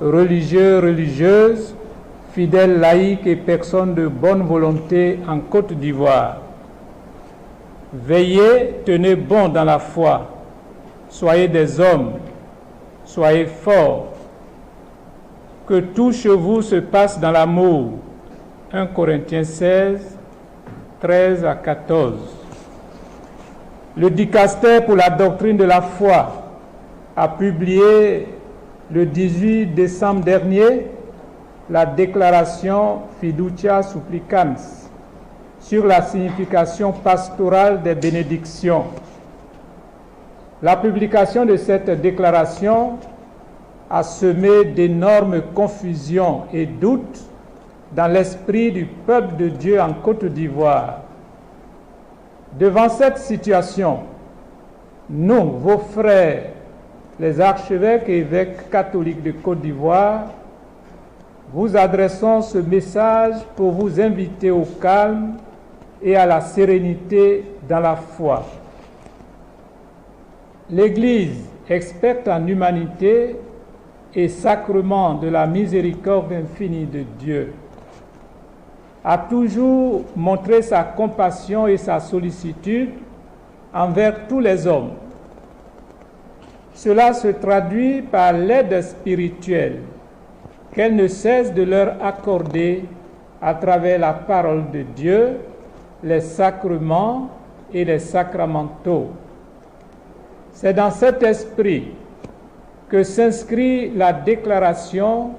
religieux, religieuses, fidèles laïcs et personnes de bonne volonté en Côte d'Ivoire. Veillez, tenez bon dans la foi, soyez des hommes, soyez forts, que tout chez vous se passe dans l'amour. 1 Corinthiens 16, 13 à 14. Le Dicaster pour la doctrine de la foi a publié le 18 décembre dernier la déclaration Fiducia Supplicans sur la signification pastorale des bénédictions. La publication de cette déclaration a semé d'énormes confusions et doutes dans l'esprit du peuple de Dieu en Côte d'Ivoire. Devant cette situation, nous, vos frères, les archevêques et évêques catholiques de Côte d'Ivoire, vous adressons ce message pour vous inviter au calme et à la sérénité dans la foi. L'Église, experte en humanité et sacrement de la miséricorde infinie de Dieu, a toujours montré sa compassion et sa sollicitude envers tous les hommes. Cela se traduit par l'aide spirituelle qu'elle ne cesse de leur accorder à travers la parole de Dieu, les sacrements et les sacramentaux. C'est dans cet esprit que s'inscrit la déclaration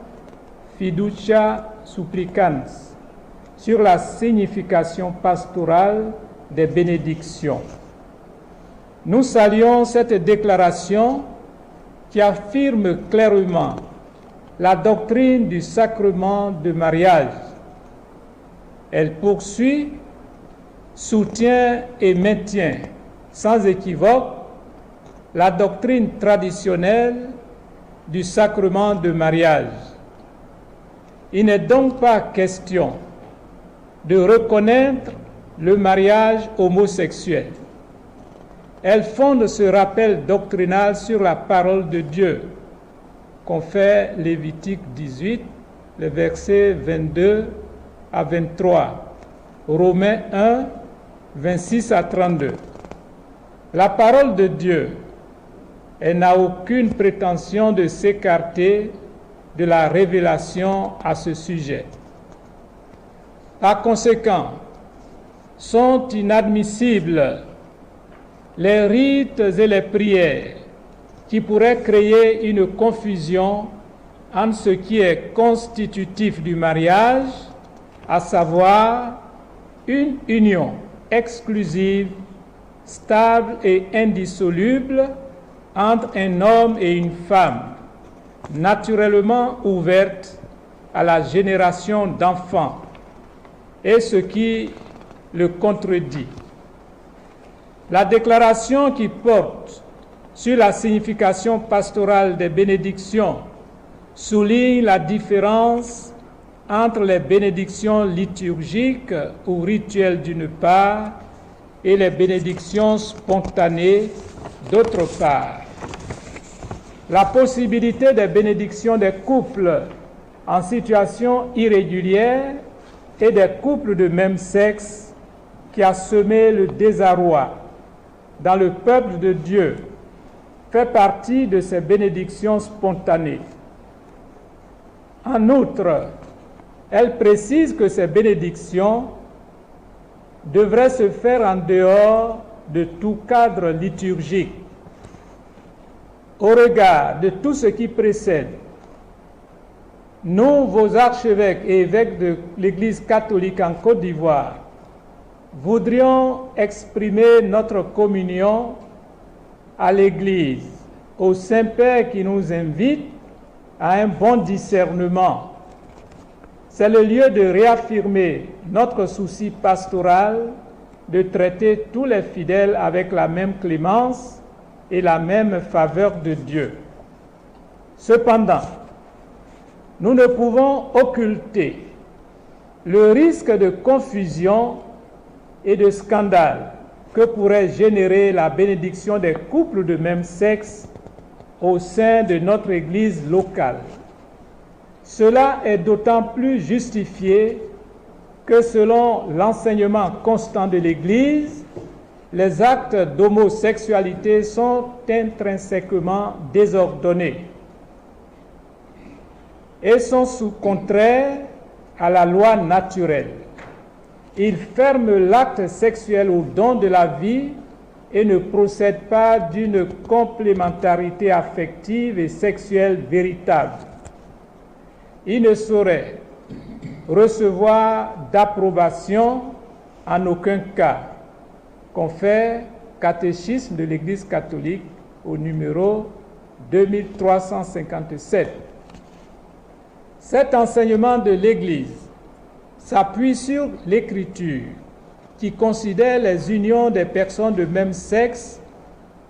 Fiducia Supplicans sur la signification pastorale des bénédictions. Nous saluons cette déclaration qui affirme clairement la doctrine du sacrement de mariage. Elle poursuit, soutient et maintient sans équivoque la doctrine traditionnelle du sacrement de mariage. Il n'est donc pas question de reconnaître le mariage homosexuel. Elle fonde ce rappel doctrinal sur la parole de Dieu, confère Lévitique 18, les versets 22 à 23, Romains 1, 26 à 32. La parole de Dieu, elle n'a aucune prétention de s'écarter de la révélation à ce sujet. Par conséquent, sont inadmissibles les rites et les prières qui pourraient créer une confusion entre ce qui est constitutif du mariage, à savoir une union exclusive, stable et indissoluble entre un homme et une femme, naturellement ouverte à la génération d'enfants, et ce qui le contredit. La déclaration qui porte sur la signification pastorale des bénédictions souligne la différence entre les bénédictions liturgiques ou rituelles d'une part et les bénédictions spontanées d'autre part. La possibilité des bénédictions des couples en situation irrégulière et des couples de même sexe qui a semé le désarroi dans le peuple de Dieu fait partie de ces bénédictions spontanées. En outre, elle précise que ces bénédictions devraient se faire en dehors de tout cadre liturgique. Au regard de tout ce qui précède, nous, vos archevêques et évêques de l'Église catholique en Côte d'Ivoire, voudrions exprimer notre communion à l'Église, au Saint-Père qui nous invite à un bon discernement. C'est le lieu de réaffirmer notre souci pastoral de traiter tous les fidèles avec la même clémence et la même faveur de Dieu. Cependant, nous ne pouvons occulter le risque de confusion et de scandale que pourrait générer la bénédiction des couples de même sexe au sein de notre Église locale. Cela est d'autant plus justifié que selon l'enseignement constant de l'Église, les actes d'homosexualité sont intrinsèquement désordonnés et sont contraires à la loi naturelle. Ils ferment l'acte sexuel au don de la vie et ne procèdent pas d'une complémentarité affective et sexuelle véritable. Ils ne sauraient recevoir d'approbation en aucun cas. Confère Catéchisme de l'Église catholique au numéro 2357. Cet enseignement de l'Église s'appuie sur l'Écriture qui considère les unions des personnes de même sexe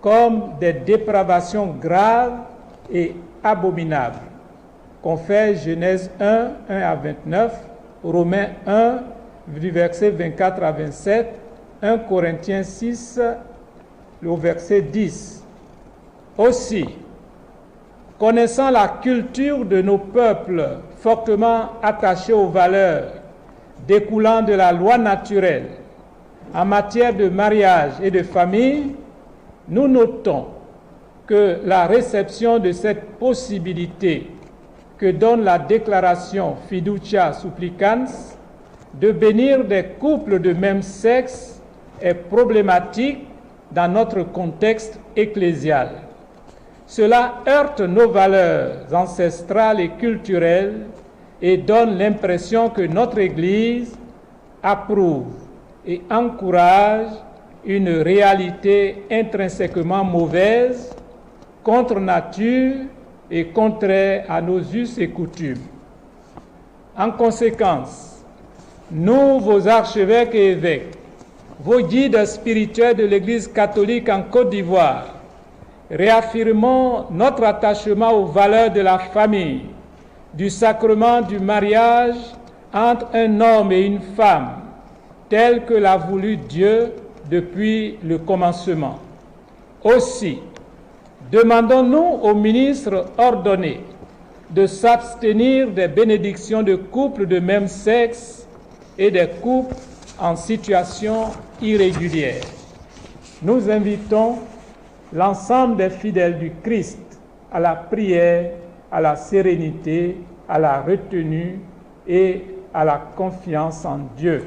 comme des dépravations graves et abominables. Confère Genèse 1, 1 à 29, Romains 1, du verset 24 à 27, 1 Corinthiens 6, le verset 10. Aussi, connaissant la culture de nos peuples fortement attachés aux valeurs découlant de la loi naturelle en matière de mariage et de famille, nous notons que la réception de cette possibilité que donne la déclaration Fiducia Supplicans de bénir des couples de même sexe est problématique dans notre contexte ecclésial. Cela heurte nos valeurs ancestrales et culturelles et donne l'impression que notre Église approuve et encourage une réalité intrinsèquement mauvaise, contre nature et contraire à nos us et coutumes. En conséquence, nous, vos archevêques et évêques, vos guides spirituels de l'Église catholique en Côte d'Ivoire, réaffirmons notre attachement aux valeurs de la famille, du sacrement du mariage entre un homme et une femme, tel que l'a voulu Dieu depuis le commencement. Aussi, demandons-nous aux ministres ordonnés de s'abstenir des bénédictions de couples de même sexe et des couples en situation irrégulière. Nous invitons l'ensemble des fidèles du Christ à la prière, à la sérénité, à la retenue et à la confiance en Dieu.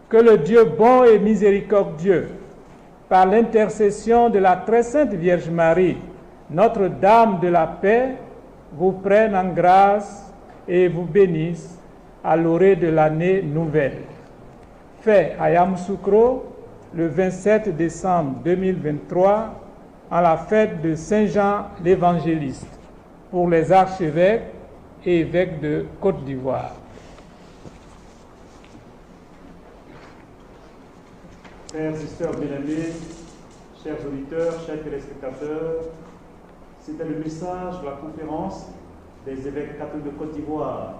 Que le Dieu bon et miséricordieux, par l'intercession de la très sainte Vierge Marie, Notre-Dame de la paix, vous prenne en grâce et vous bénisse à l'orée de l'année nouvelle. Fait à Yamoussoukro, le 27 décembre 2023, à la fête de Saint Jean l'Évangéliste, pour les archevêques et évêques de Côte d'Ivoire. Frères et sœurs bien-aimés, chers auditeurs, chers téléspectateurs, c'était le message de la conférence des évêques catholiques de Côte d'Ivoire,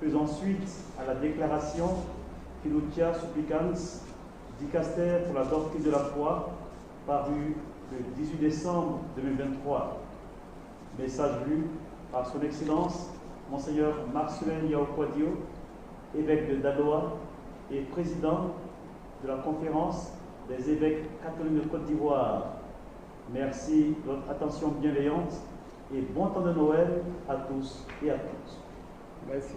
faisant suite à la déclaration Fiducia Supplicans Dicaster pour la doctrine de la foi, paru le 18 décembre 2023. Message lu par son Excellence, Monseigneur Marcelin Yaokwadio, évêque de Dadoa et président de la conférence des évêques catholiques de Côte d'Ivoire. Merci de votre attention bienveillante et bon temps de Noël à tous et à toutes. Merci.